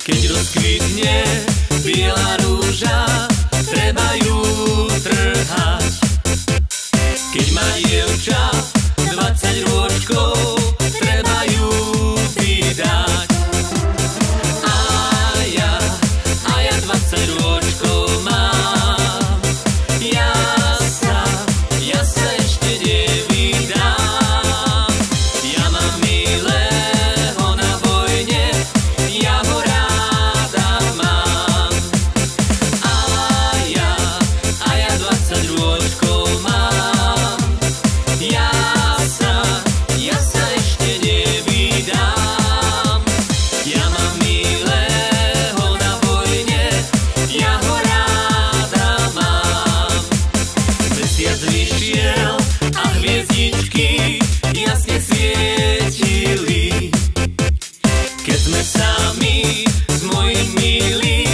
Keď rozkvitne biela rúža, treba ju trhať. Keď má dievča 20 rôčkov, treba ju vydať. A ja 20 rôčkov mám, ja sa ešte nevydám. Ja mám milého na vojne, ja ho ráda mám. A ja 20 rôčkov mám, ja sa ešte nevydám. Ja mám milého na vojne, ja ho ráda mám. Mesiac vyšiel a hviezdičky jasne svietili. Keď sme sami s mojím milým